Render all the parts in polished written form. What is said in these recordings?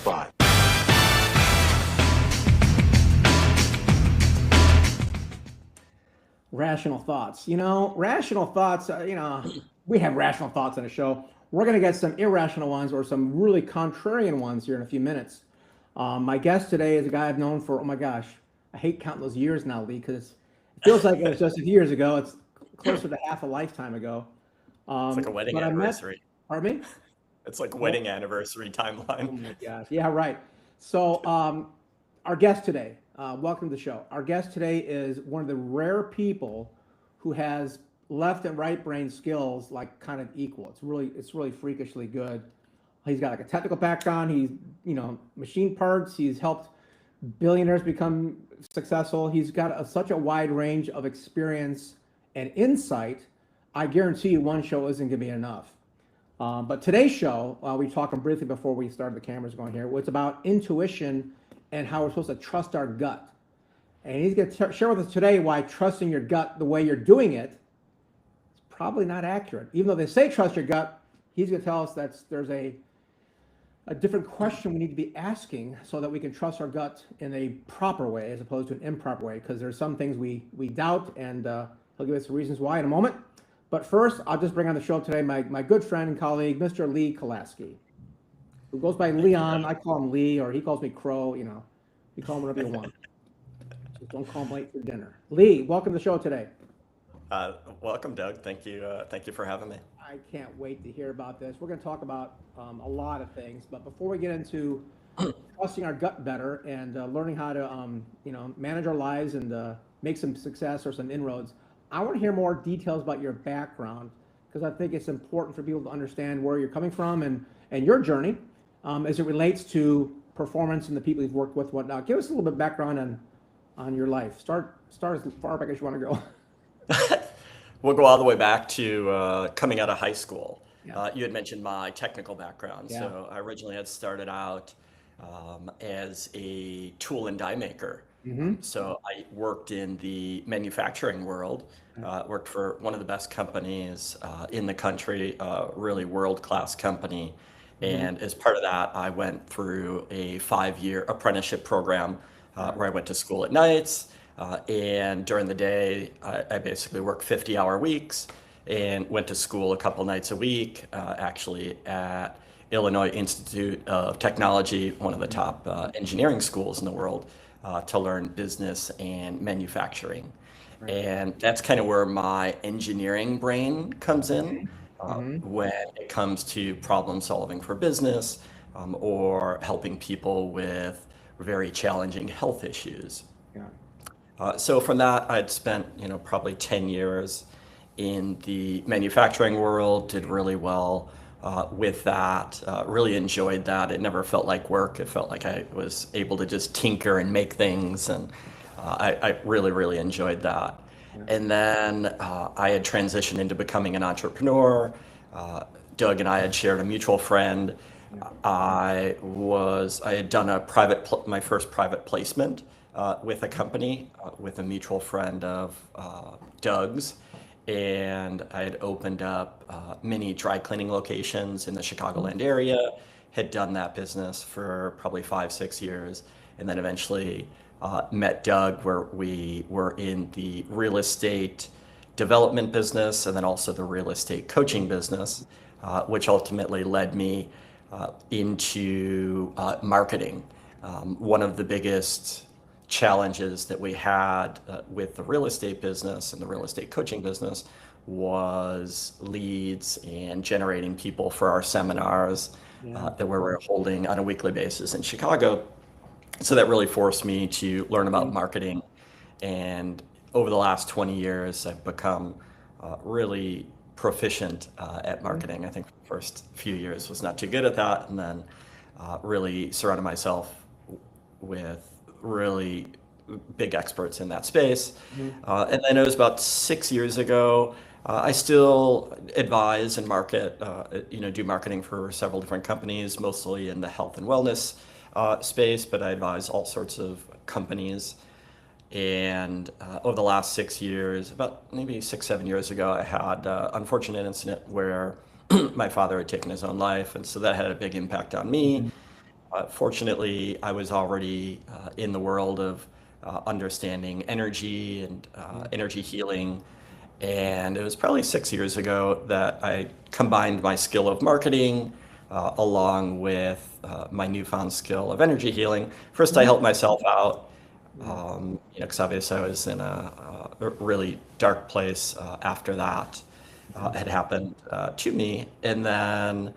5. Rational thoughts. Rational thoughts, we have rational thoughts on the show. We're going to get some irrational ones or some really contrarian ones here in a few minutes. My guest today is a guy I've known for, oh my gosh, I hate counting those years now, Lee, because it feels like it was just a few years ago. It's closer to half a lifetime ago. It's like a wedding But I met, anniversary. pardon me? It's like a Oh, wedding anniversary timeline. oh my gosh. Yeah, right. So, our guest today, welcome to the show. Our guest today is one of the rare people who has left and right brain skills like kind of equal. It's really freakishly good. He's got like a technical background. He's, machine parts. He's helped billionaires become successful. He's got such a wide range of experience and insight. I guarantee you one show isn't going to be enough. But today's show, we talked briefly before we started the cameras going here, was about intuition and how we're supposed to trust our gut. And he's going to share with us today why trusting your gut the way you're doing it is probably not accurate. Even though they say trust your gut, he's going to tell us that there's a different question we need to be asking so that we can trust our gut in a proper way as opposed to an improper way, because there's some things we doubt, and he'll give us reasons why in a moment. But first, I'll just bring on the show today my good friend and colleague, Mr. Lee Kolaski, who goes by Leon. I call him Lee, or he calls me Crow. You call him whatever you want. Just don't call him late for dinner. Lee, welcome to the show today. Welcome, Doug. Thank you. Thank you for having me. I can't wait to hear about this. We're going to talk about a lot of things, but before we get into trusting our gut better and learning how to, manage our lives and make some success or some inroads, I want to hear more details about your background, because I think it's important for people to understand where you're coming from and your journey as it relates to performance and the people you've worked with, whatnot. Give us a little bit of background on your life. Start as far back as you want to go. We'll go all the way back to coming out of high school. Yeah. You had mentioned my technical background. Yeah. So I originally had started out as a tool and die maker. Mm-hmm. So I worked in the manufacturing world, worked for one of the best companies in the country, really world-class company. Mm-hmm. And as part of that, I went through a 5-year apprenticeship program where I went to school at nights. And during the day, I basically worked 50-hour weeks and went to school a couple nights a week, actually at Illinois Institute of Technology, one of the top engineering schools in the world, to learn business and manufacturing. Right. And that's kind of where my engineering brain comes in Mm-hmm. when it comes to problem solving for business or helping people with very challenging health issues. Yeah. So from that, I'd spent, probably 10 years in the manufacturing world, did really well with that, really enjoyed that. It never felt like work. It felt like I was able to just tinker and make things, and I really, really enjoyed that. Yeah. And then I had transitioned into becoming an entrepreneur. Doug and I had shared a mutual friend. I had done my first private placement with a company with a mutual friend of Doug's, and I had opened up many dry cleaning locations in the Chicagoland area, had done that business for probably 5-6 years, and then eventually met Doug, where we were in the real estate development business and then also the real estate coaching business, which ultimately led me into marketing. One of the biggest challenges that we had with the real estate business and the real estate coaching business was leads and generating people for our seminars that we were holding on a weekly basis in Chicago. So that really forced me to learn about marketing. And over the last 20 years, I've become really proficient at marketing. I think the first few years was not too good at that, and then really surrounded myself with really big experts in that space. And then it was about 6 years ago, I still advise and market, do marketing for several different companies, mostly in the health and wellness space, but I advise all sorts of companies. And over the last 6 years, about maybe 6-7 years ago, I had an unfortunate incident where my father had taken his own life, and so that had a big impact on me. Fortunately, I was already in the world of understanding energy and energy healing. And it was probably 6 years ago that I combined my skill of marketing along with my newfound skill of energy healing. First, I Mhm. helped myself out, Yeah. because obviously I was in a really dark place after that Mhm. had happened to me. And then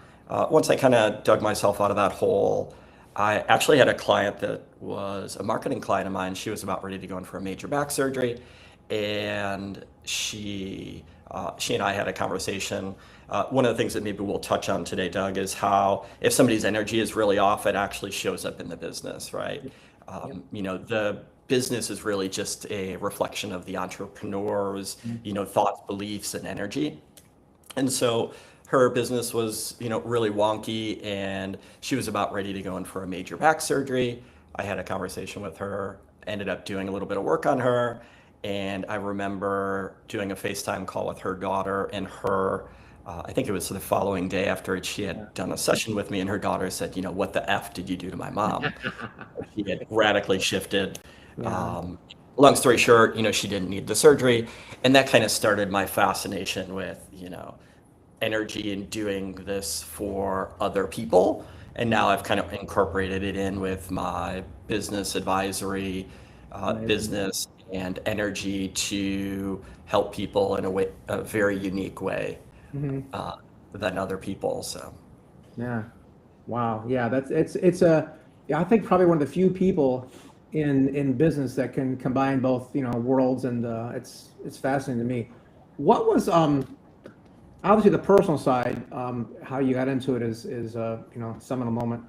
once I kind of dug myself out of that hole, I actually had a client that was a marketing client of mine. She was about ready to go in for a major back surgery, and she and I had a conversation. One of the things that maybe we'll touch on today, Doug, is how if somebody's energy is really off, it actually shows up in the business, right? Yep. Yep. The business is really just a reflection of the entrepreneur's, Mhm. thoughts, beliefs, and energy. And so her business was, really wonky, and she was about ready to go in for a major back surgery. I had a conversation with her, ended up doing a little bit of work on her, and I remember doing a FaceTime call with her daughter and her. I think it was the following day after she Yeah. had done a session with me, and her daughter said, "What the F did you do to my mom?" She had radically shifted. Yeah. Um, Long story short, she didn't need the surgery. And that kind of started my fascination with, energy and doing this for other people. And now I've kind of incorporated it in with my business advisory, Amazing. business and energy to help people in a very unique way Hmm. uh, than other people. So. Yeah. Wow. Yeah. It's a, yeah, I think probably one of the few people in business that can combine both, worlds, and it's fascinating to me. What was obviously the personal side, how you got into it is seminal moment.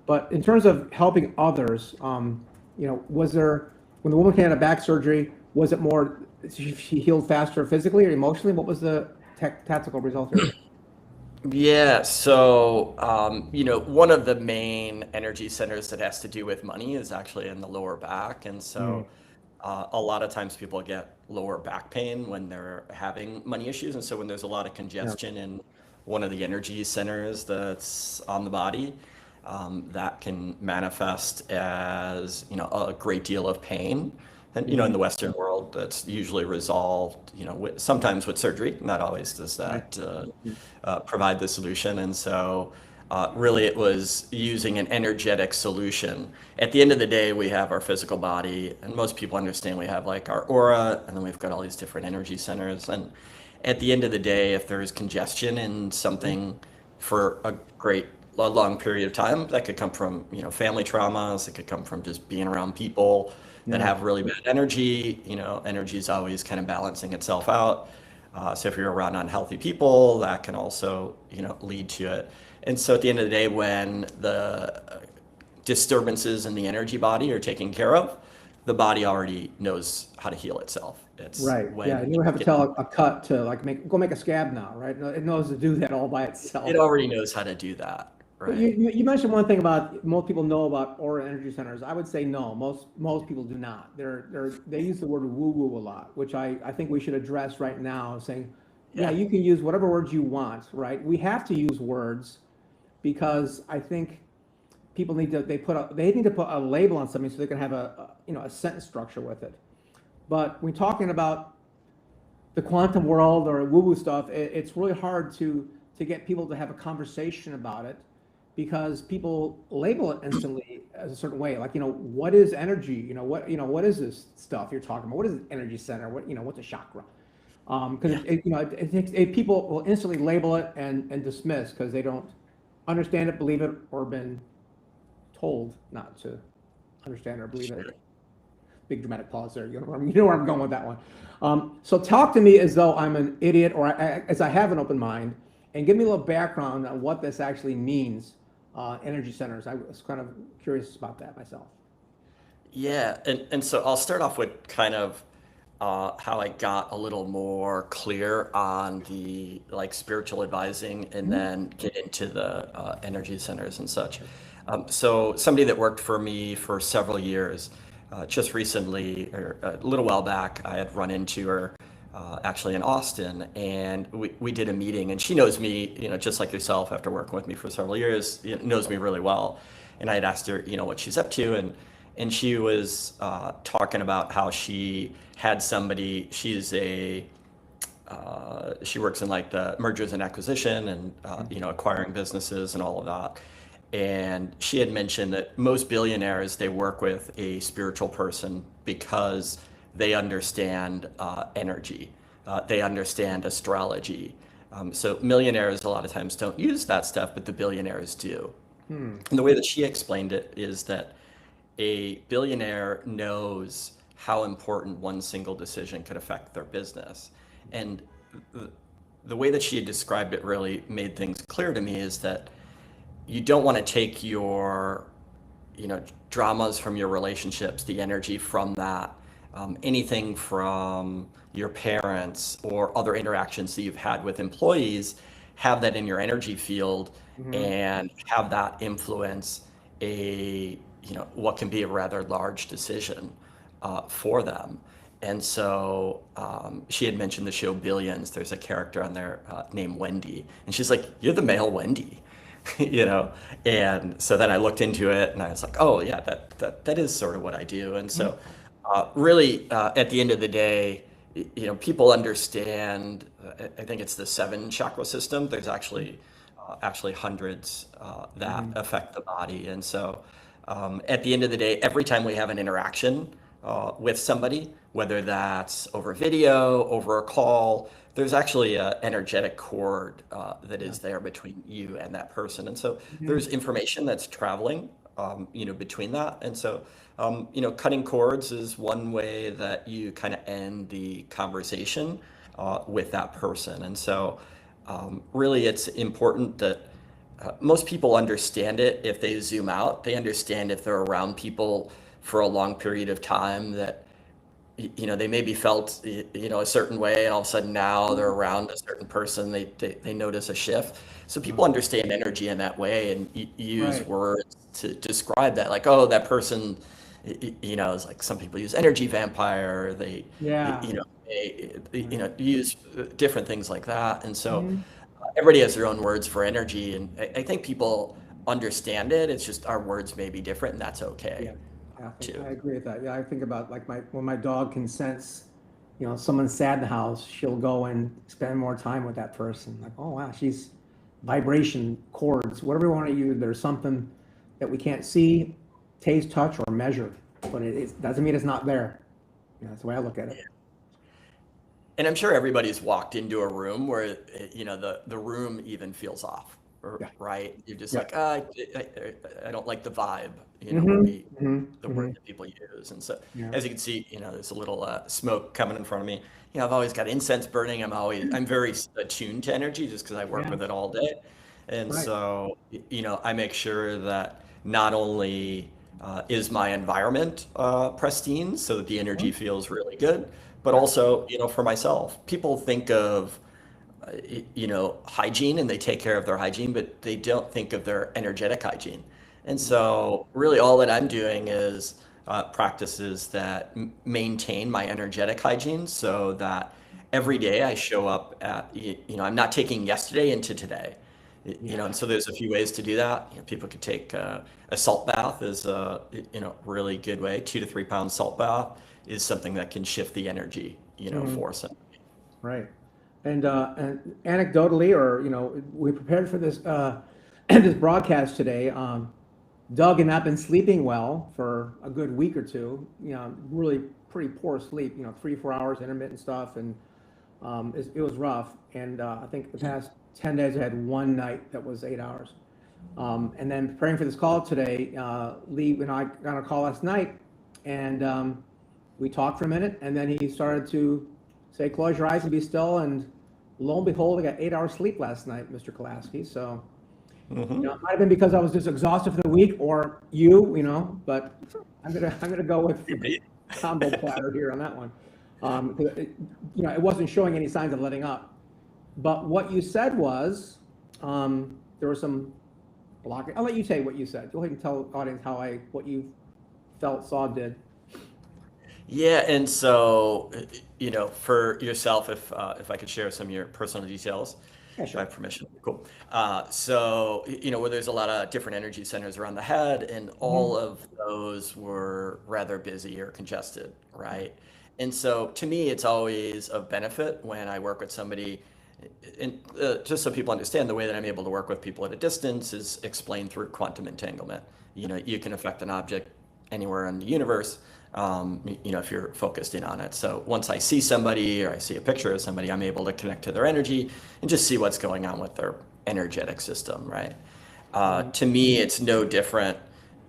But in terms of helping others, was there, when the woman came out of back surgery, was it more she healed faster physically or emotionally? What was the tactical result here? Yeah, so one of the main energy centers that has to do with money is actually in the lower back, and Mm, so a lot of times people get lower back pain when they're having money issues, and so when there's a lot of yeah. congestion in one of the energy centers that's on the body, that can manifest as a great deal of pain. And in Hmm. the Western world, that's usually resolved, sometimes with surgery. Not always does Right. that provide the solution. And so, really, it was using an energetic solution. At the end of the day, we have our physical body, and most people understand we have like our aura, and then we've got all these different energy centers. And at the end of the day, if there is congestion in Mhm. something for a long period of time, that could come from family traumas. It could come from just being around people that Yeah. have really bad energy. Energy is always kind of balancing itself out. So if you're around unhealthy people, that can also, lead to it. And so at the end of the day, when the disturbances in the energy body are taken care of, the body already knows how to heal itself. It's Right. Yeah. when And you don't have to get, tell a cut to like go make a scab now, right? No, it knows to do that all by it itself. already knows how to do that, But you, right? you mentioned one thing about most people know about aura energy centers. I would say no, most people do not. They use the word woo woo a lot, which I think we should address right now, saying, yeah, Yeah. you can use whatever words you want, right? We have to use words because I think people they need to put a label on something so they can have a sentence structure with it. But when talking about the quantum world or woo woo stuff, it's really hard to get people to have a conversation about it because people label it instantly as a certain way. Like, what is energy? What is this stuff you're talking about? What is an energy center? What's a chakra? Because Yeah. people will instantly label it and dismiss because they don't understand it, believe it, or been told not to understand or believe it. Sure. Big dramatic pause there. You know where I'm going with that one. So talk to me as though I'm an idiot, or as I have an open mind, and give me a little background on what this actually means. Energy centers. I was kind of curious about that myself. Yeah, and so I'll start off with kind of how I got a little more clear on the like spiritual advising, and Mhm. then get into the energy centers and such. So somebody that worked for me for several years, just recently, or a little while back, I had run into her actually in Austin, and we did a meeting, and she knows me, just like yourself, after working with me for several years, knows me really well. and I'd asked her, what she's up to, and she was talking about how she had somebody. She works in like the mergers and acquisition and acquiring businesses and all of that. And she had mentioned that most billionaires, they work with a spiritual person because they understand energy, they understand astrology. So millionaires a lot of times don't use that stuff, but the billionaires do. And the way that she explained it is that a billionaire knows how important one single decision could affect their business. And the way that she had described it really made things clear to me is that you don't want to take your, dramas from your relationships, the energy from that, anything from your parents or other interactions that you've had with employees, have that in your energy field and have that influence what can be a rather large decision for them. And so she had mentioned the show Billions. There's a character on there named Wendy, and she's like, "You're the male Wendy," And so then I looked into it, and I was like, "Oh yeah, that is sort of what I do." And so really, at the end of the day, people understand. I think it's the 7 chakra system. There's actually hundreds that affect the body, and so at the end of the day, every time we have an interaction with somebody, whether that's over video, over a call, there's actually an energetic cord that is there between you and that person. And so there's information that's traveling, between that. And so, cutting cords is one way that you kind of end the conversation with that person. And so really it's important that most people understand it if they zoom out. They understand if they're around people for a long period of time that they maybe felt a certain way, and all of a sudden now they're around a certain person, they notice a shift. So people understand energy in that way and use words to describe that, like, oh, that person, is like, some people use energy vampire, they use different things like that. And so everybody has their own words for energy, and I think people understand it. It's just our words may be different, and that's okay. I agree with that. Yeah, I think about like when my dog can sense, someone's sad in the house, she'll go and spend more time with that person. Like, oh wow, she's vibration chords, whatever we want to use. There's something that we can't see, taste, touch, or measure, but it doesn't mean it's not there. That's the way I look at it. And I'm sure everybody's walked into a room where the room even feels off. Right? You're just like, I don't like the vibe, the word that people use. And so, as you can see, there's a little smoke coming in front of me. I've always got incense burning. I'm very attuned to energy just because I work with it all day. And so, I make sure that not only is my environment pristine so that the energy feels really good, but also, for myself. People think of hygiene, and they take care of their hygiene, but they don't think of their energetic hygiene. And so really all that I'm doing is practices that maintain my energetic hygiene so that every day I show up at, I'm not taking yesterday into today, and so there's a few ways to do that. People could take a salt bath is a, really good way. 2 to 3 pound salt bath is something that can shift the energy, for somebody. Right. And anecdotally, or we prepared for this this broadcast today. Doug had not been sleeping well for a good week or two. Really pretty poor sleep. 3-4 hours intermittent stuff, and it was rough. And I think the past 10 days I had one night that was 8 hours. And then preparing for this call today, Lee and I got on a call last night, and we talked for a minute, and then he started to say, "Close your eyes and be still," and lo and behold, I got 8 hours sleep last night, Mr. Kolaski. So, it might have been because I was just exhausted for the week, or but I'm gonna go with the combo platter here on that one. It wasn't showing any signs of letting up. But what you said was there was some blocking. I'll let you say what you said. Go ahead and tell the audience what you felt, saw, did. Yeah, and so, for yourself, if I could share some of your personal details. Yeah, Do I sure. have permission? Cool. So, where there's a lot of different energy centers around the head, and Mhm. all of those were rather busy or congested, right? And so, to me, it's always of benefit when I work with somebody. And just so people understand, the way that I'm able to work with people at a distance is explained through quantum entanglement. You can affect an object anywhere in the universe, if you're focused in on it. So once I see somebody or I see a picture of somebody, I'm able to connect to their energy and just see what's going on with their energetic system, right? Mhm. To me, it's no different.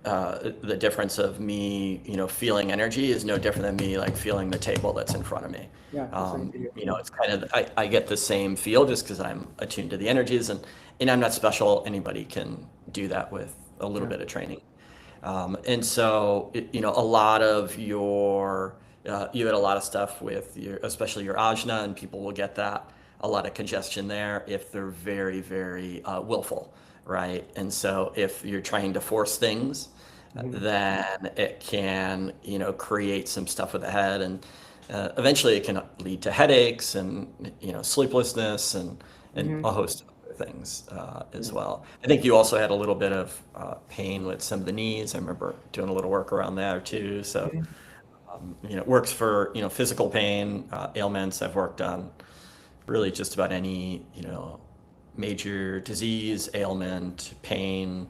The difference of me, feeling energy is no different than me like feeling the table that's in front of me. Yeah, the same for you. It's kind of I get the same feel just because I'm attuned to the energies, and I'm not special. Anybody can do that with a little Yeah. bit of training. And so, a lot of you had a lot of stuff with especially your ajna, and people will get that, a lot of congestion there if they're very, very willful, right? And so if you're trying to force things, Mhm. then it can, create some stuff with the head, and eventually it can lead to headaches and, sleeplessness and Mhm. a host of other things as Yeah. well. I think you also had a little bit of pain with some of the knees. I remember doing a little work around there too. So, Mhm. it works for, physical pain, ailments. I've worked on really just about any, major disease, ailment, pain,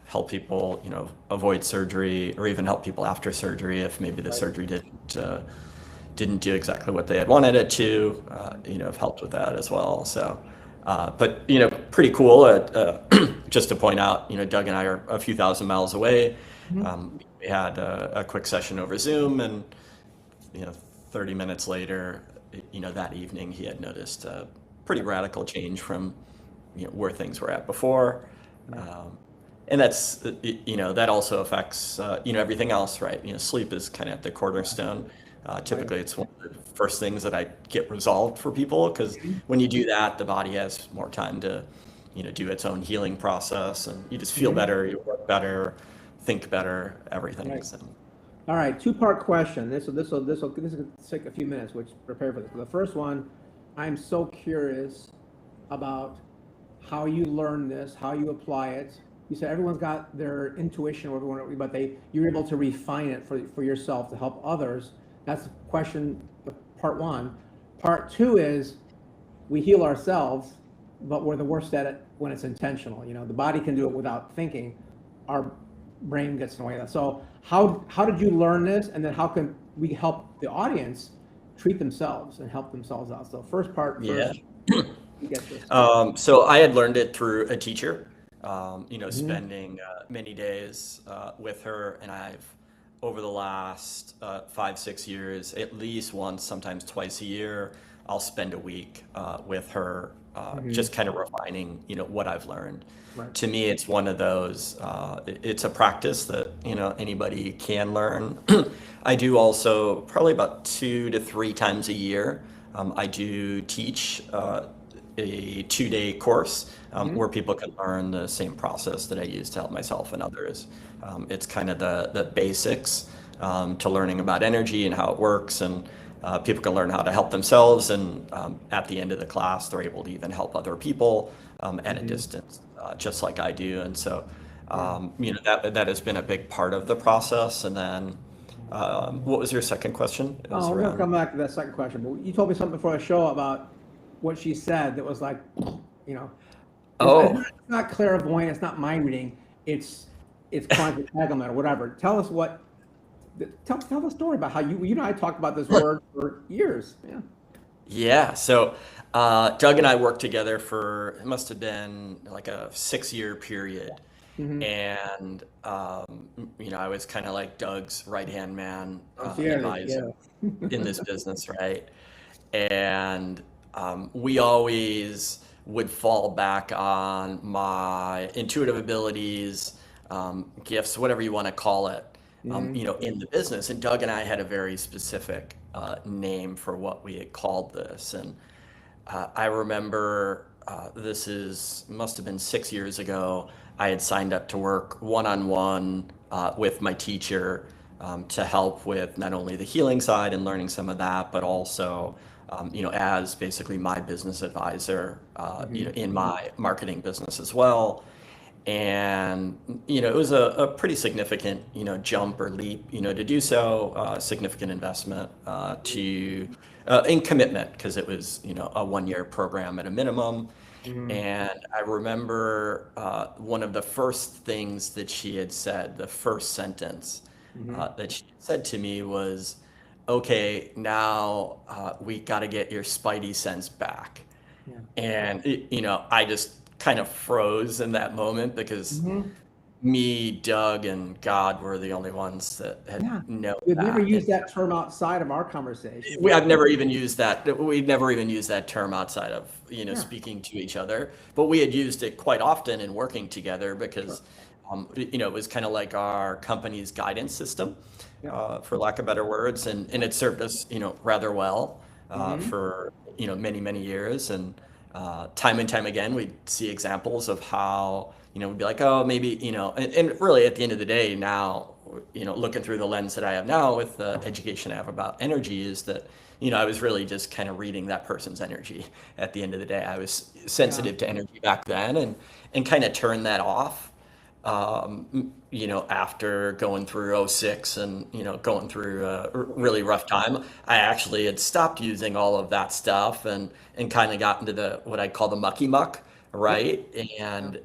help people, avoid surgery, or even help people after surgery if maybe the Right. surgery didn't do exactly what they had wanted it to. Have helped with that as well. So, but pretty cool. Just to point out, Doug and I are a few thousand miles away. Mhm. We had a quick session over Zoom, and you know, 30 minutes later, that evening, he had noticed a pretty Yeah. radical change from, where things were at before. Yeah. Um, and that's, that also affects, everything else, right? Sleep is kind of at the cornerstone. Right. Typically, it's one of the first things that I get resolved for people because Mhm. when you do that, the body has more time to, do its own healing process, and you just feel Mhm. better, you work better, think better, everything. Right. So, All right, two-part question. This will take a few minutes, which prepare for this. The first one, I'm so curious about how you learn this, how you apply it. You said everyone's got their intuition, or everyone, but you're able to refine it for yourself to help others. That's question part one. Part two is we heal ourselves, but we're the worst at it when it's intentional. The body can do it without thinking. Our brain gets in the way of that. So how did you learn this, and then how can we help the audience treat themselves and help themselves out? So first part yeah. first, you get this. So I had learned it through a teacher, Mhm. spending many days with her, and I've over the last 5, 6 years, at least once, sometimes twice a year, I'll spend a week with her, Mhm. just kind of refining, what I've learned. Right. To me, it's one of those. It's a practice that anybody can learn. I do also probably about 2 to 3 times a year. I do teach a 2-day course Mhm. where people can learn the same process that I use to help myself and others. It's kind of the basics to learning about energy and how it works, and people can learn how to help themselves. And at the end of the class, they're able to even help other people at a Mhm. distance, just like I do. And so, Yeah. that has been a big part of the process. And then, what was your second question? It was Oh, we're gonna around. come back to that second question, but you told me something before the show about what she said that was like, you know, Oh, it's not clairvoyant, it's not mind reading, it's quantum entanglement or whatever. Tell us tell the story about how you and I talked about this word for years. Yeah. yeah. So Doug and I worked together for it must have been like a 6-year period, Mm-hmm. and I was kind of like Doug's right hand man, Concierge, advisor yeah. in this business, right? And we always would fall back on my intuitive abilities, gifts, whatever you want to call it, Mm-hmm. in the business. And Doug and I had a very specific name for what we had called this. And I remember must have been 6 years ago. I had signed up to work one on one with my teacher to help with not only the healing side and learning some of that, but also as basically my business advisor, in my marketing business as well. And, it was a pretty significant, jump or leap, to do so, significant investment in commitment, because it was, a 1 year program at a minimum. And I remember one of the first things that she had said, the first sentence that she said to me was, okay, now we got to get your spidey sense back. Yeah. And, I just kind of froze in that moment, because me, Doug, and God were the only ones that had Yeah. known We've never that. used that term outside of our conversation. I've never even used that. We've never even used that term outside of, speaking to each other. But we had used it quite often in working together, because, it was kind of like our company's guidance system, for lack of better words, and it served us, rather well for, many, many years. And time and time again, we'd see examples of how, we'd be like, oh, maybe, and really at the end of the day now, looking through the lens that I have now with the education I have about energy, is that, I was really just kind of reading that person's energy at the end of the day. I was sensitive to energy back then, and kind of turned that off, after going through '06 and, going through a really rough time. I actually had stopped using all of that stuff, and kind of got into what I call the mucky muck, right? And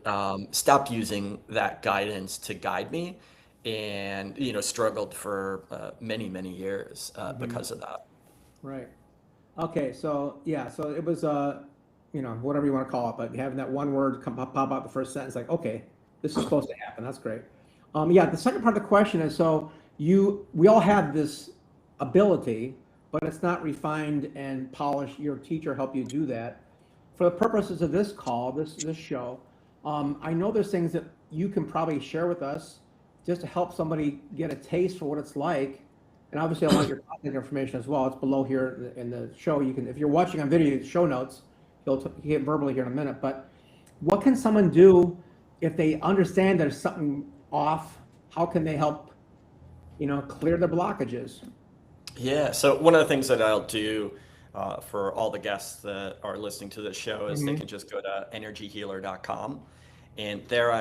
stopped using that guidance to guide me, and, struggled for many, many years because of that. Right. Okay. So yeah. So it was whatever you want to call it, but having that one word pop out the first sentence, like, okay, this is supposed to happen. That's great. Yeah. The second part of the question is, so we all have this ability, but it's not refined and polished. Your teacher helped you do that. For the purposes of this call, this show, I know there's things that you can probably share with us just to help somebody get a taste for what it's like. And obviously, I want your contact information as well. It's below here in the show. You can, if you're watching on video, show notes. He'll hear verbally here in a minute. But what can someone do if they understand there's something off? How can they help, clear their blockages? Yeah. So one of the things that I'll do for all the guests that are listening to this show is they can just go to energyhealer.com. And there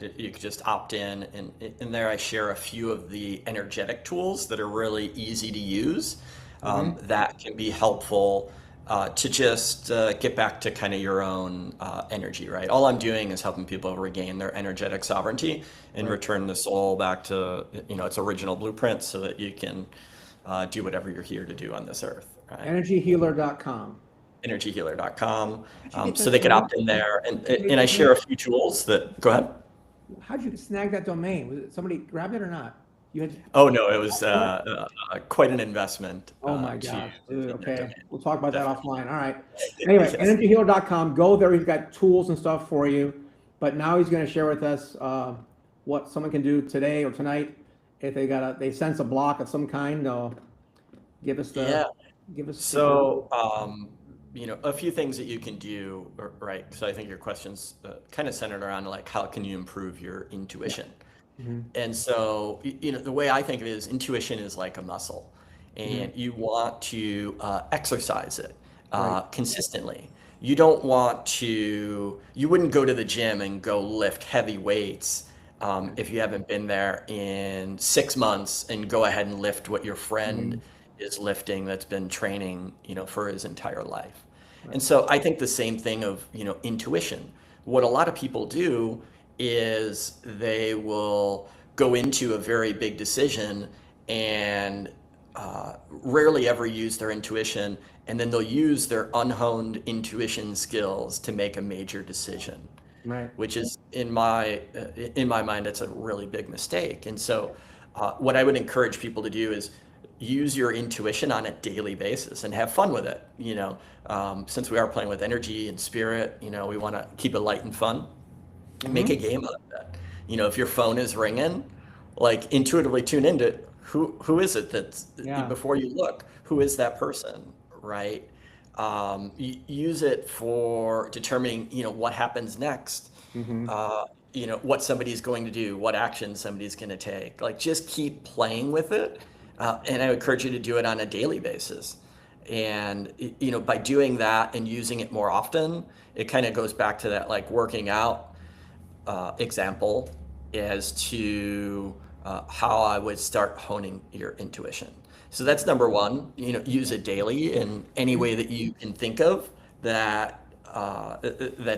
you can just opt in, and in there I share a few of the energetic tools that are really easy to use, that can be helpful to just get back to kind of your own energy, right? All I'm doing is helping people regain their energetic sovereignty and return the soul back to, its original blueprint, so that you can do whatever you're here to do on this earth, right? Energyhealer.com. Energyhealer.com. So they can opt in there, and I share a few tools that, go ahead. How'd you snag that domain? Was it somebody grabbed it or not? You had. Oh no, it was quite an investment. Oh my gosh, dude. Okay, we'll talk about that offline. All right. Anyway, energyhealer.com. Go there. He's got tools and stuff for you. But now he's going to share with us what someone can do today or tonight if they sense a block of some kind. They'll give us the. Give us. So. A few things that you can do, right? So I think your question's kind of centered around, like, how can you improve your intuition? And so, the way I think of it is, intuition is like a muscle, and you want to exercise it consistently. You don't want to, you wouldn't go to the gym and go lift heavy weights if you haven't been there in 6 months, and go ahead and lift what your friend is lifting that's been training, for his entire life. And so I think the same thing of, intuition. What a lot of people do is they will go into a very big decision and rarely ever use their intuition, and then they'll use their unhoned intuition skills to make a major decision. Right. Which is, in my mind, it's a really big mistake. And so what I would encourage people to do is use your intuition on a daily basis and have fun with it. Since we are playing with energy and spirit, we want to keep it light and fun. Make a game out of it. If your phone is ringing, like, intuitively tune into who is it that's, before you look, who is that person, right? Use it for determining, what happens next. What somebody's going to do, what action somebody's going to take. Like, just keep playing with it. And I would encourage you to do it on a daily basis. And by doing that and using it more often, it kind of goes back to that like working out example as to how I would start honing your intuition. So that's number one. Use it daily in any way that you can think of that's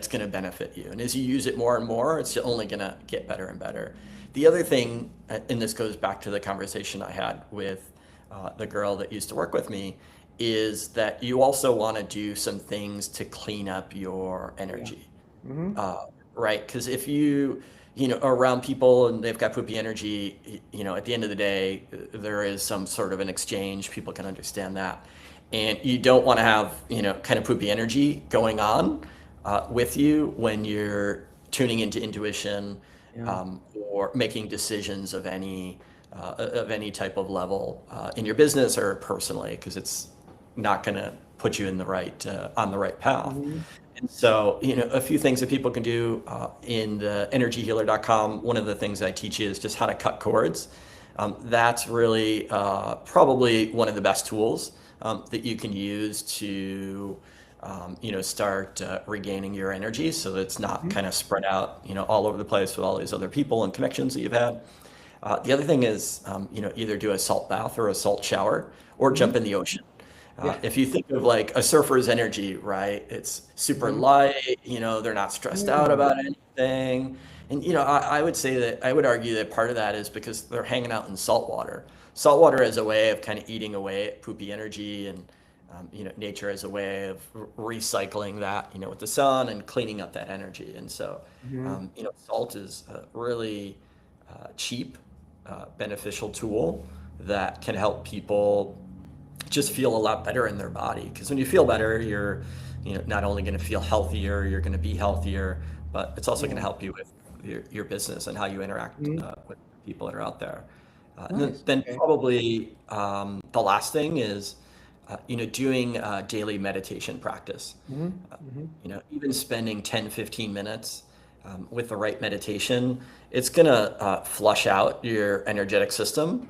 going to benefit you. And as you use it more and more, it's only going to get better and better. The other thing, and this goes back to the conversation I had with the girl that used to work with me, is that you also want to do some things to clean up your energy. Right? Because if you are around people and they've got poopy energy, at the end of the day, there is some sort of an exchange. People can understand that. And you don't want to have, kind of poopy energy going on with you when you're tuning into intuition or making decisions of any type of level in your business or personally, because it's not going to put you in the right on the right path. And so, a few things that people can do in the energyhealer.com. One of the things I teach you is just how to cut cords. That's really probably one of the best tools that you can use to, start regaining your energy so that it's not kind of spread out, all over the place with all these other people and connections that you've had. The other thing is, either do a salt bath or a salt shower or jump in the ocean. If you think of like a surfer's energy, right? It's super light, they're not stressed out about anything. And, I would say that I would argue that part of that is because they're hanging out in salt water. Salt water is a way of kind of eating away at poopy energy, and, nature as a way of recycling that, with the sun and cleaning up that energy. And so, salt is a really cheap, beneficial tool that can help people just feel a lot better in their body. Because when you feel better, you're not only going to feel healthier, you're going to be healthier, but it's also going to help you with your business and how you interact with people that are out there. And then probably the last thing is doing daily meditation practice. Even spending 10-15 minutes with the right meditation, it's going to flush out your energetic system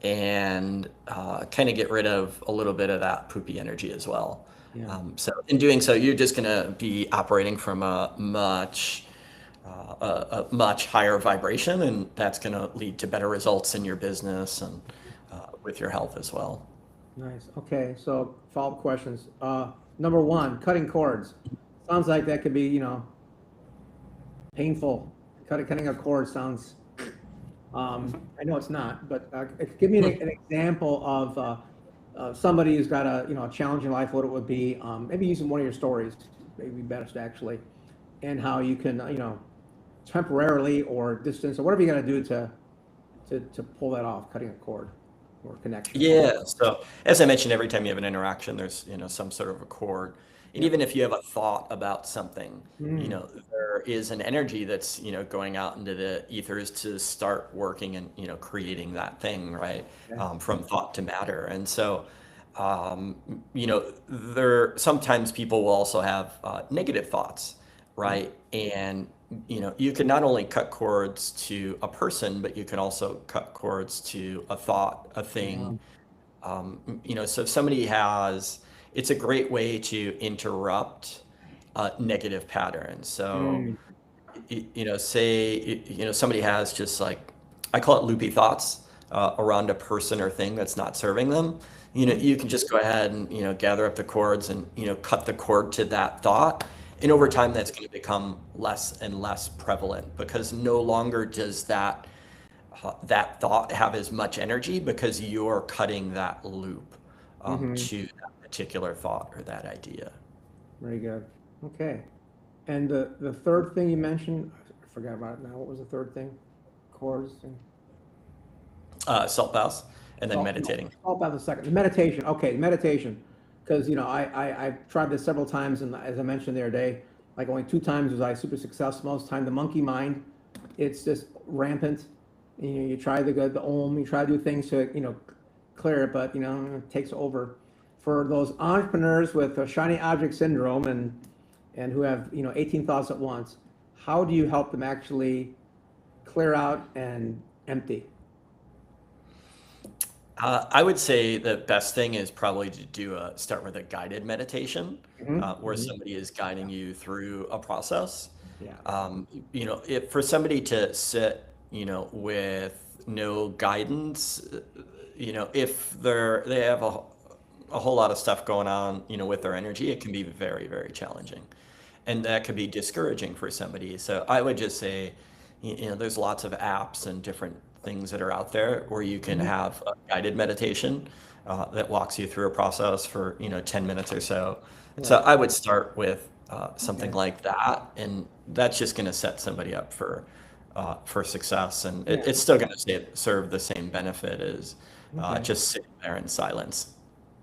and kind of get rid of a little bit of that poopy energy as well. So in doing so, you're just going to be operating from a much higher vibration, and that's going to lead to better results in your business and with your health as well. Nice. Okay, so follow-up questions. Number one, cutting cords. Sounds like that could be, painful. Cutting a cord sounds, I know it's not, but give me an example of somebody who's got a challenging life, what it would be, maybe using one of your stories, maybe best actually, and how you can, temporarily or distance or whatever you got to do to pull that off, cutting a cord or connection. Yeah. So as I mentioned, every time you have an interaction, there's, some sort of a cord. And even if you have a thought about something, there is an energy that's, going out into the ethers to start working and, creating that thing, right? From thought to matter. And so, sometimes people will also have negative thoughts, right? And, you can not only cut cords to a person, but you can also cut cords to a thought, a thing. So if somebody it's a great way to interrupt a negative pattern. So, say, somebody has just like, I call it loopy thoughts around a person or thing that's not serving them. You can just go ahead and, gather up the cords and, cut the cord to that thought. And over time, that's going to become less and less prevalent because no longer does that thought have as much energy because you're cutting that loop to that particular thought or that idea. Very good. Okay. And the third thing you mentioned, I forgot about it now. What was the third thing? Cords and Salt baths and then meditating. Salt bath the second. The meditation. Okay, meditation. Because I've tried this several times, and as I mentioned the other day, like only 2 times was I super successful. Most of the time, the monkey mind, it's just rampant. You try the Om, you try to do things to clear it, but it takes over. For those entrepreneurs with a shiny object syndrome and who have 18 thoughts at once, how do you help them actually clear out and empty? I would say the best thing is probably to start with a guided meditation, where Hmm. somebody is guiding you through a process. Yeah. If for somebody to sit, with no guidance, if they have a whole lot of stuff going on, with their energy, it can be very, very challenging. And that could be discouraging for somebody. So I would just say, there's lots of apps and different things that are out there where you can Mhm. have a guided meditation that walks you through a process for, 10 minutes or so. So Right. I would start with something Okay. like that, and that's just going to set somebody up for success, and Yeah. it's still going to serve the same benefit as Okay. just sitting there in silence.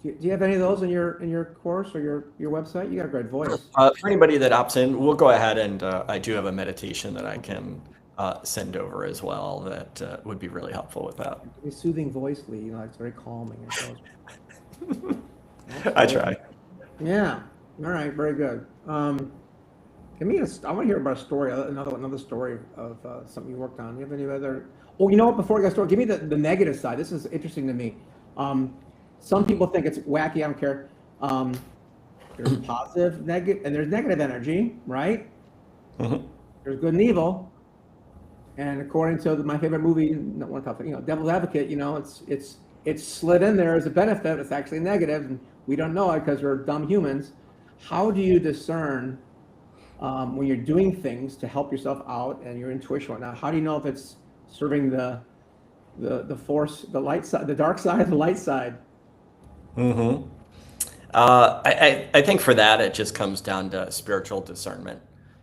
Do you have any of those in your course or your website? You got a great voice. For anybody that opts in, we'll go ahead and I do have a meditation that I Okay. can send over as well that would be really helpful with that. A soothing voice, Lee. It's very calming. It goes. I Absolutely. try. Yeah. All right. Very good. Give me I want to hear about a story, another story of something you worked on. You have any other? Oh, you know what? Before I get started, give me the negative side. This is interesting to me. Um, some people think it's wacky. I don't care. There's positive, negative, and there's negative energy, right? Mhm. There's good and evil. And according to my favorite movie, not one topic, Devil's Advocate, it's slid in there as a benefit. It's actually negative, and we don't know it because we're dumb humans. How do you discern when you're doing things to help yourself out and your intuition whatnot? How do you know if it's serving the force, the light side, the dark side, the light side? Mhm. I think for that, it just comes down to spiritual discernment.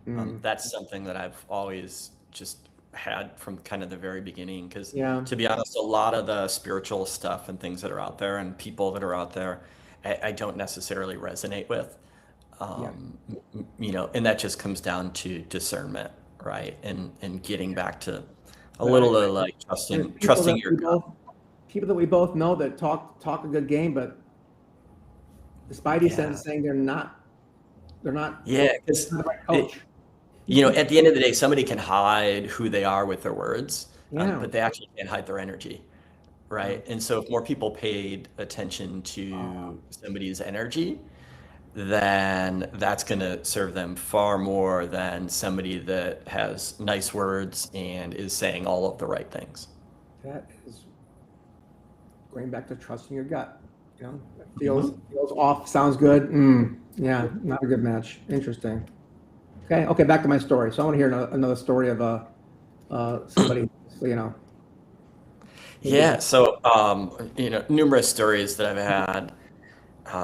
Mm, That's something that I've always just had from kind of the very beginning. Because yeah, to be honest, a lot of the spiritual stuff and things that are out there and people that are out there, I don't necessarily resonate with. yeah. And that just comes down to discernment, right? And getting back to a But little of like there's trusting your gut. people that we both know that talk a good game, but the Spidey sense Yeah. is saying they're not Yeah, because the right coach. at the end of the day, somebody can hide who they are with their words, Yeah. but they actually can't hide their energy, Yeah. right? And so if more people paid attention Uh, to somebody's energy, then that's going to serve them far more than somebody that has nice words and is saying all of the right things. that is going back to trusting your gut. It Hmm. feels off, sounds good. Yeah, not a good match. Interesting. Okay, back to my story. So I want to hear another story of somebody, you know, maybe Yeah, so numerous stories that I've had.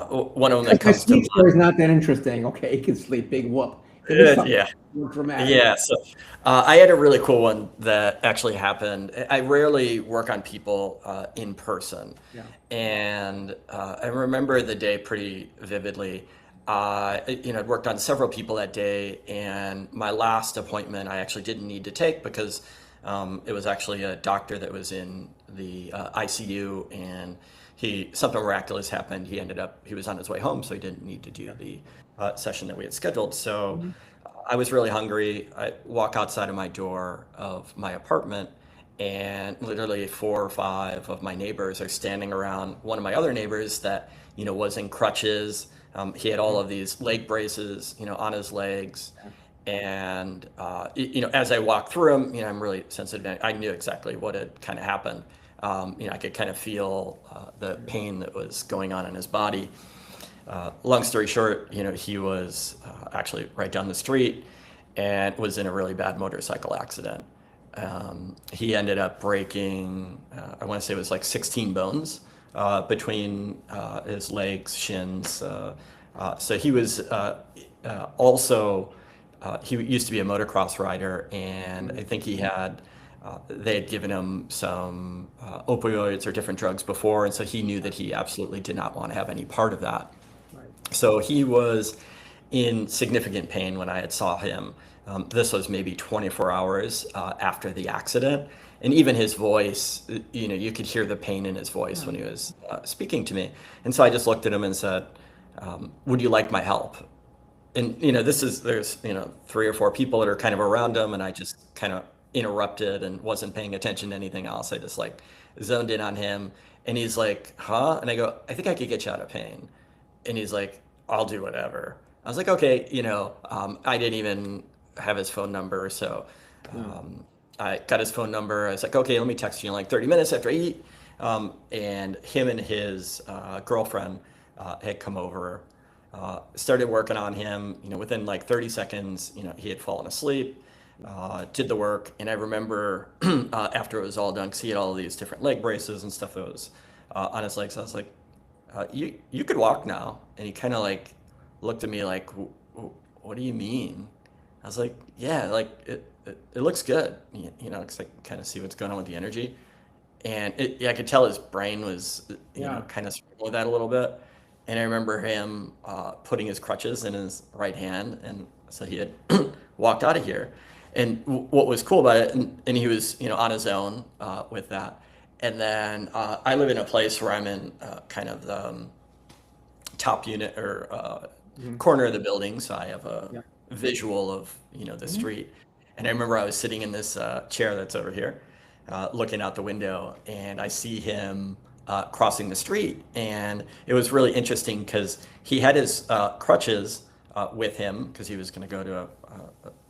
One of them that my comes to sleep story is mind. not that interesting. Okay, he can sleep. Big whoop. Give me something Yeah, more dramatic. yeah. So I had a really cool one that actually happened. I rarely work on people in person, Yeah. and I remember the day pretty vividly. I'd worked on several people that day, and my last appointment I actually didn't need to take because it was actually a doctor that was in the ICU, and something miraculous happened. He was on his way home, so he didn't need to do Yeah. the session that we had scheduled. So Mhm. I was really hungry. I walk outside of my door of my apartment, and literally four or five of my neighbors are standing around one of my other neighbors that, was in crutches. He had all Mhm. of these leg braces, on his legs. Yeah. And, as I walked through him, I'm really sensitive. I knew exactly what had kind of happened. I could kind of feel the pain that was going on in his body. Long story short, he was actually right down the street and was in a really bad motorcycle accident. He ended up breaking, I want to say it was like 16 bones between his legs, shins. So he was also, he used to be a motocross rider, and I Mhm. think they had given him some opioids or different drugs before, and so he knew that he absolutely did not want to have any part of that. Right. So he was in significant pain when I had saw him. This was maybe 24 hours after the accident, and even his voice, you could hear the pain in his voice Yeah. when he was speaking to me. And so I just looked at him and said, "Would you like my help?" And there's three or four people that are kind of around him, and I just kind of interrupted and wasn't paying attention to anything else. I just like zoned in on him, and he's like, "Huh?" And I go, "I think I could get you out of pain." And he's like, "I'll do whatever." I was like, "Okay," I didn't even have his phone number, so Mm. I got his phone number. I was like, "Okay, let me text you in like 30 minutes after I eat." And him and his girlfriend had come over, started working on him. Within like 30 seconds, he had fallen asleep. Did the work, and I remember after it was all done, because he had all these different leg braces and stuff that was on his legs. I was like, "You could walk now," and he kind of like looked at me like, "What do you mean?" I was like, "Yeah, like it looks good, because I kind of see what's going on with the energy." And I could tell his brain was, Yeah. kind of struggling with that a little bit. And I remember him putting his crutches in his right hand, and so he had walked out of here. And what was cool about it, and he was, on his own with that. And then I live in a place where I'm in kind of the top unit or Mhm. corner of the building, so I have a Yeah. visual of the Mhm. street. And I remember I was sitting in this chair that's over here, looking out the window, and I see him crossing the street, and it was really interesting because he had his crutches with him because he was going to go to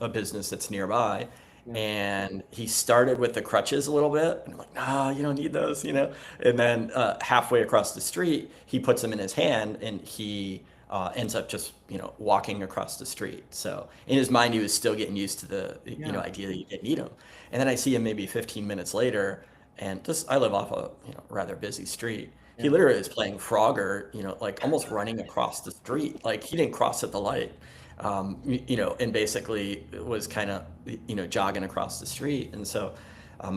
a business that's nearby. Yeah. And he started with the crutches a little bit, and I'm like, "No, you don't need those." And then halfway across the street, he puts them in his hand, and he ends up just walking across the street. So in his mind, he was still getting used to the Yeah. idea that you didn't need them. And then I see him maybe 15 minutes later, and just I live off a rather busy street. He Yeah. literally is playing Frogger, like almost running across the street. Like he didn't cross at the light, and basically was kind of jogging across the street. And so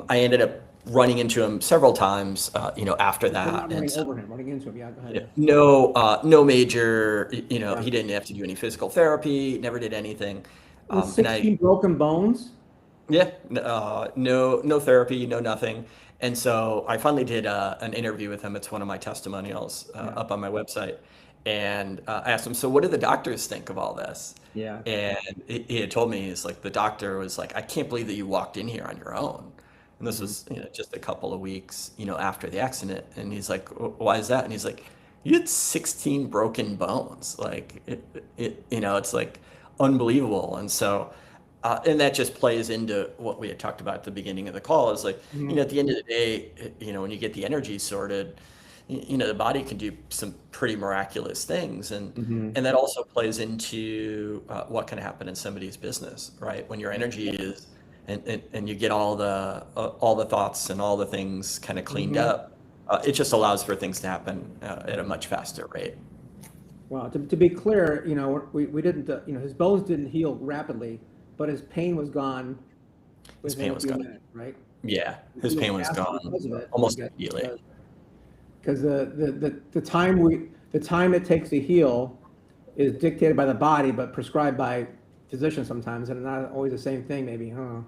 I ended up running into him several times, after We're that. not And running so over him, running into him. Yeah. Go ahead. no major, Yeah. he didn't have to do any physical therapy, never did anything. With And I 16 broken bones. Yeah, no therapy, no nothing. And so I finally did an interview with him. It's one of my testimonials Yeah. up on my website. And I asked him, "So what do the doctors think of all this?" Yeah. And he had told me, he's like, the doctor was like, "I can't believe that you walked in here on your own." And this Mhm. was, just a couple of weeks, after the accident. And he's like, "Why is that?" And he's like, "You had 16 broken bones. Like it's like unbelievable." And so, and that just plays into what we had talked about at the beginning of the call is like, Mhm. at the end of the day, when you get the energy sorted, the body can do some pretty miraculous things. And Mhm. and that also plays into what can happen in somebody's business, right? When your energy Yeah. is, and you get all the thoughts and all the things kind of cleaned Mhm. up, it just allows for things to happen at a much faster rate. Well, to be clear, we didn't, his bones didn't heal rapidly, but his pain was gone His within pain a was few gone. minutes, right? Yeah, his He was pain was faster gone because of it, I almost guess, immediately. because the time it takes to heal is dictated by the body, but prescribed by physicians sometimes, and not always the same thing, maybe, huh?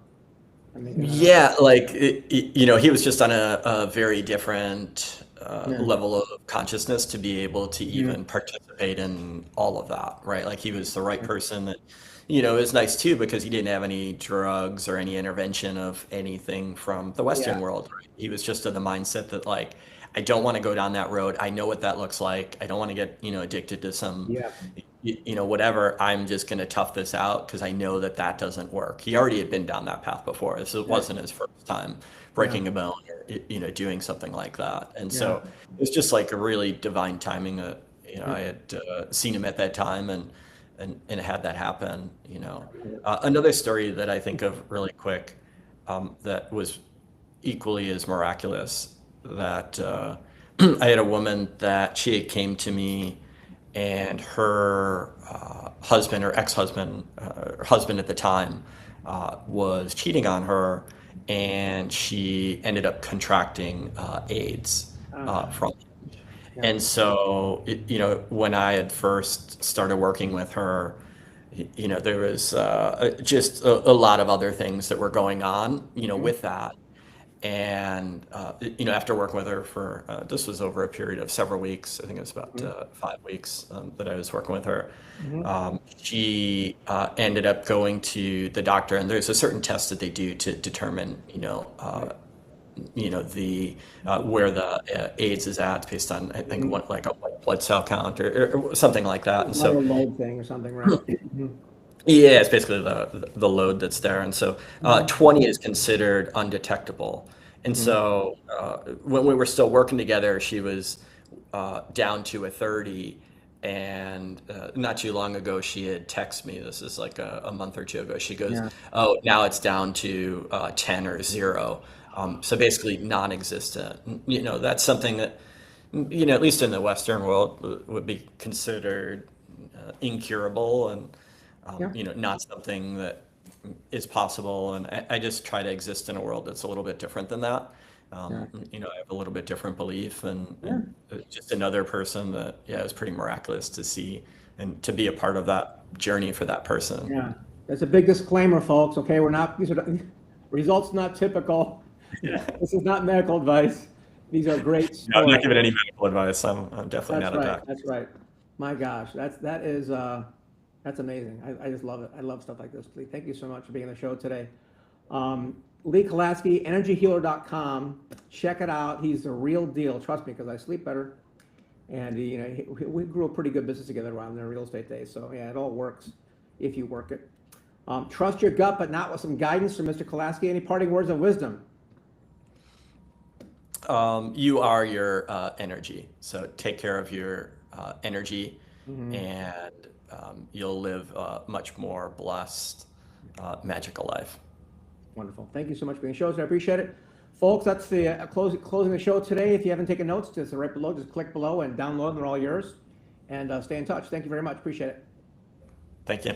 I'm making that up. Yeah, like he was just on a very different Yeah. level of consciousness to be able to Mhm. even participate in all of that, right? Like he was the right Yeah. person that, is nice too because he didn't have any drugs or any intervention of anything from the Yeah. Western world. Right? He was just of the mindset that like, I don't want to go down that road. I know what that looks like. I don't want to get, addicted to some Yeah. whatever. I'm just going to tough this out because I know that that doesn't work. He already had been down that path before. This Yeah. wasn't his first time Yeah. breaking a bone or, doing something like that. And Yeah. so it's just like a really divine timing. Yeah. I had seen him at that time and had that happen. I love it. Another story that I think of really quick that was equally as miraculous that I had a woman that she came to me and her husband or ex-husband, her husband at the time, was cheating on her, and she ended up contracting AIDS Ah, from. yeah. And so, when I had first started working with her, there was just a lot of other things that were going on, Mhm. with that. And after working with her for this was over a period of several weeks. I think it was about Mhm. 5 weeks that I was working with her. Mhm. She ended up going to the doctor, and there's a certain test that they do to determine, Right. the where the AIDS is at based on, I think, Mhm. what, like a white blood cell count or something like that. And so Viral load thing or something, right? Mhm. yeah, it's basically the load that's there. And so Mhm. 20 is considered undetectable. And Mhm. so when we were still working together, she was down to a 30. And not too long ago, she had texted me. This is like a month or two ago. She goes, Yeah. "Oh, now it's down to 10 or 0." So basically non-existent. That's something that, at least in the Western world, would be considered incurable and, Yeah. not something that is possible. And I just try to exist in a world that's a little bit different than that. Yeah. I have a little bit different belief, Yeah. and just another person that, yeah, is pretty miraculous to see and to be a part of that journey for that person. Yeah. That's a big disclaimer, folks. Okay, we're not, these are results not typical. This is not medical advice. These are great No, I'm not stories. giving any medical advice. I'm definitely That's not a right. doctor. That's right. My gosh, that's amazing. I just love it. I love stuff like this. Lee, thank you so much for being on the show today. Lee Kolaski, energyhealer.com. Check it out. He's the real deal. Trust me, because I sleep better. And we grew a pretty good business together around their real estate days. So yeah, it all works if you work it. Trust your gut, but not with some guidance from Mr. Kolaski. Any parting words of wisdom? You are your energy. So take care of your energy, Mhm. and you'll live a much more blessed, magical life. Wonderful. Thank you so much for being on the show. I appreciate it. Folks, that's the closing the show today. If you haven't taken notes, just right below, just click below and download them. They're all yours. And stay in touch. Thank you very much. Appreciate it. Thank you.